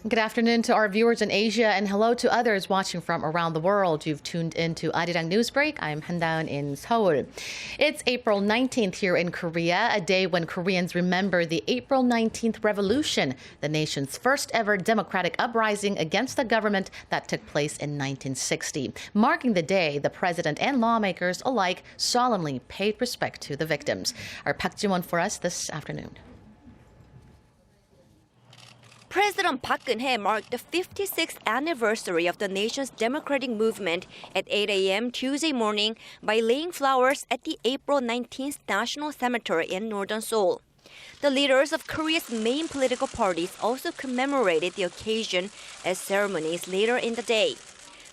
Good afternoon to our viewers in Asia and hello to others watching from around the world. You've tuned in to ARIRANG News Break. I'm Han-daeun in Seoul. It's April 19th here in Korea, a day when Koreans remember the April 19th revolution, the nation's first ever democratic uprising against the government that took place in 1960. Marking the day, the president and lawmakers alike solemnly paid respect to the victims. Our Park Ji-won for us this afternoon. President Park Geun-hye marked the 56th anniversary of the nation's democratic movement at 8 a.m. Tuesday morning by laying flowers at the April 19th National Cemetery in northern Seoul. The leaders of Korea's main political parties also commemorated the occasion at ceremonies later in the day.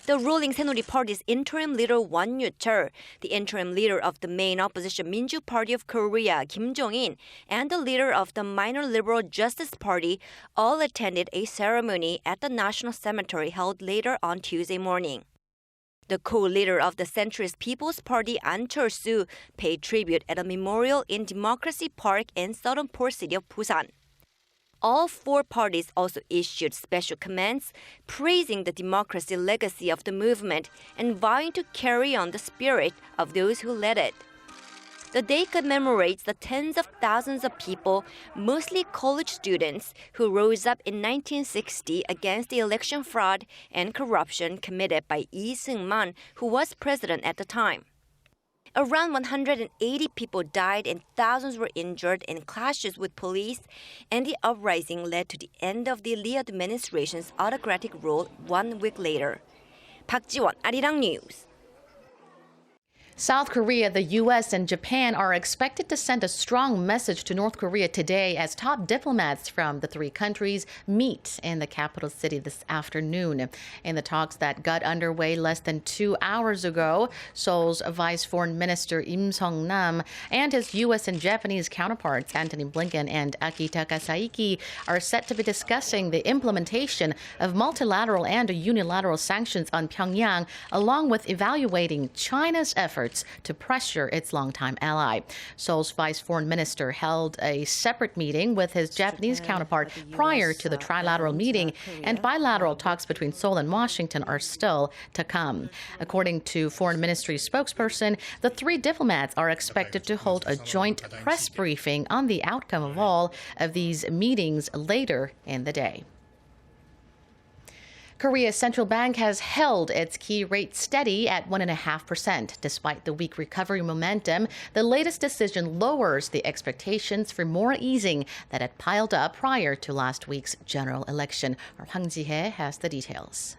The ruling Saenuri Party's interim leader Won Yu-chul, the interim leader of the main opposition Minju Party of Korea Kim Jong-in, and the leader of the minor liberal Justice Party all attended a ceremony at the National Cemetery held later on Tuesday morning. The co-leader of the centrist People's Party An Chol-soo paid tribute at a memorial in Democracy Park in southern port city of Busan. All four parties also issued special comments praising the democracy legacy of the movement and vowing to carry on the spirit of those who led it. The day commemorates the tens of thousands of people, mostly college students, who rose up in 1960 against the election fraud and corruption committed by Lee Seung-man, who was president at the time. Around 180 people died and thousands were injured in clashes with police, and the uprising led to the end of the Lee administration's autocratic rule 1 week later. Park Ji-won, ARIRANG News. South Korea, the U.S., and Japan are expected to send a strong message to North Korea today as top diplomats from the three countries meet in the capital city this afternoon. In the talks that got underway less than 2 hours ago, Seoul's Vice Foreign Minister Im Sung-nam and his U.S. and Japanese counterparts Antony Blinken and Akitaka Saiki are set to be discussing the implementation of multilateral and unilateral sanctions on Pyongyang, along with evaluating China's efforts to pressure its longtime ally. Seoul's Vice Foreign Minister held a separate meeting with his Japanese counterpart prior to the trilateral meeting, and bilateral talks between Seoul and Washington are still to come. According to Foreign Ministry spokesperson, the three diplomats are expected to hold a joint press briefing on the outcome of all of these meetings later in the day. Korea's central bank has held its key rate steady at 1.5%. Despite the weak recovery momentum, the latest decision lowers the expectations for more easing that had piled up prior to last week's general election. Our Hwang Ji-hye has the details.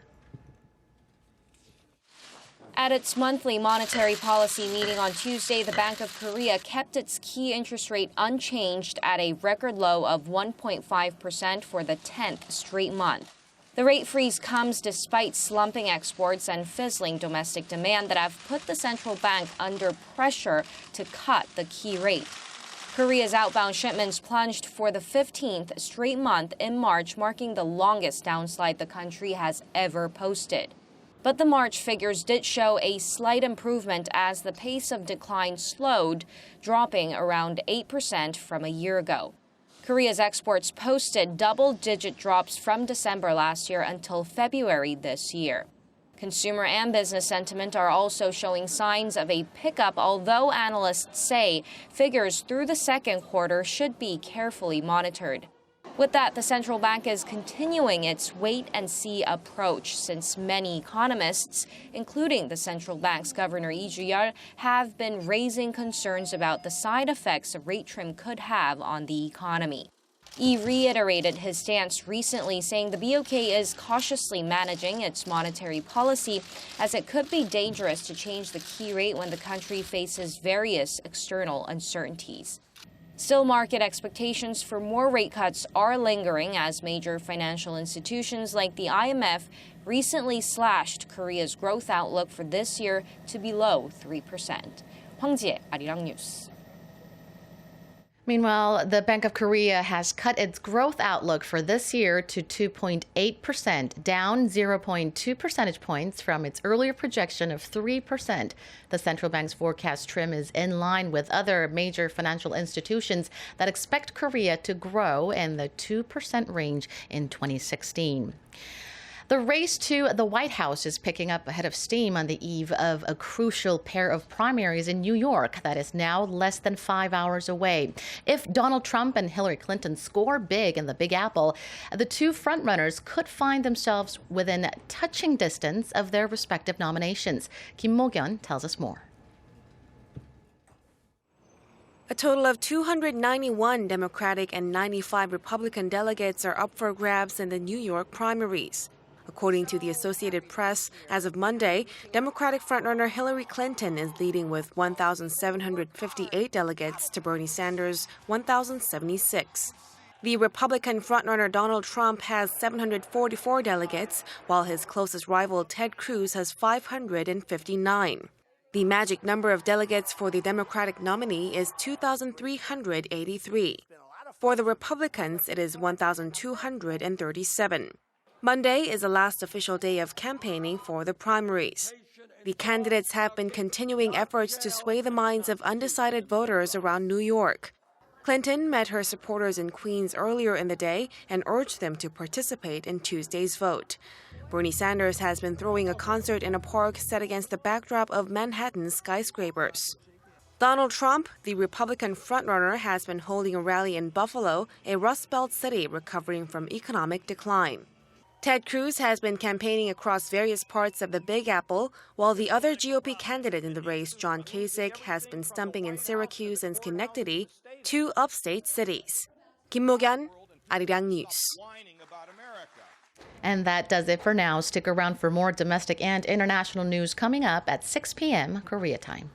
At its monthly monetary policy meeting on Tuesday, the Bank of Korea kept its key interest rate unchanged at a record low of 1.5% for the 10th straight month. The rate freeze comes despite slumping exports and fizzling domestic demand that have put the central bank under pressure to cut the key rate. Korea's outbound shipments plunged for the 15th straight month in March, marking the longest downslide the country has ever posted. But the March figures did show a slight improvement as the pace of decline slowed, dropping around 8% from a year ago. Korea's exports posted double-digit drops from December last year until February this year. Consumer and business sentiment are also showing signs of a pickup, although analysts say figures through the second quarter should be carefully monitored. With that, the central bank is continuing its wait-and-see approach since many economists, including the central bank's governor Lee Ju-yeol, have been raising concerns about the side effects a rate trim could have on the economy. Lee reiterated his stance recently, saying the BOK is cautiously managing its monetary policy as it could be dangerous to change the key rate when the country faces various external uncertainties. Still, market expectations for more rate cuts are lingering as major financial institutions like the IMF recently slashed Korea's growth outlook for this year to below 3%. Hwang Ji-hye, ARIRANG News. Meanwhile, the Bank of Korea has cut its growth outlook for this year to 2.8%, down 0.2 percentage points from its earlier projection of 3%. The central bank's forecast trim is in line with other major financial institutions that expect Korea to grow in the 2% range in 2016. The race to the White House is picking up ahead of steam on the eve of a crucial pair of primaries in New York that is now less than 5 hours away. If Donald Trump and Hillary Clinton score big in the Big Apple, the two frontrunners could find themselves within touching distance of their respective nominations. Kim Mo-kyun tells us more. A total of 291 Democratic and 95 Republican delegates are up for grabs in the New York primaries. According to the Associated Press, as of Monday, Democratic frontrunner Hillary Clinton is leading with 1,758 delegates to Bernie Sanders' 1,076. The Republican frontrunner Donald Trump has 744 delegates, while his closest rival Ted Cruz has 559. The magic number of delegates for the Democratic nominee is 2,383. For the Republicans, it is 1,237. Monday is the last official day of campaigning for the primaries. The candidates have been continuing efforts to sway the minds of undecided voters around New York. Clinton met her supporters in Queens earlier in the day and urged them to participate in Tuesday's vote. Bernie Sanders has been throwing a concert in a park set against the backdrop of Manhattan's skyscrapers. Donald Trump, the Republican frontrunner, has been holding a rally in Buffalo, a Rust Belt city recovering from economic decline. Ted Cruz has been campaigning across various parts of the Big Apple, while the other GOP candidate in the race, John Kasich, has been stumping in Syracuse and Schenectady, two upstate cities. Kim Mo-kyun, ARIRANG News. And that does it for now. Stick around for more domestic and international news coming up at 6 p.m. Korea time.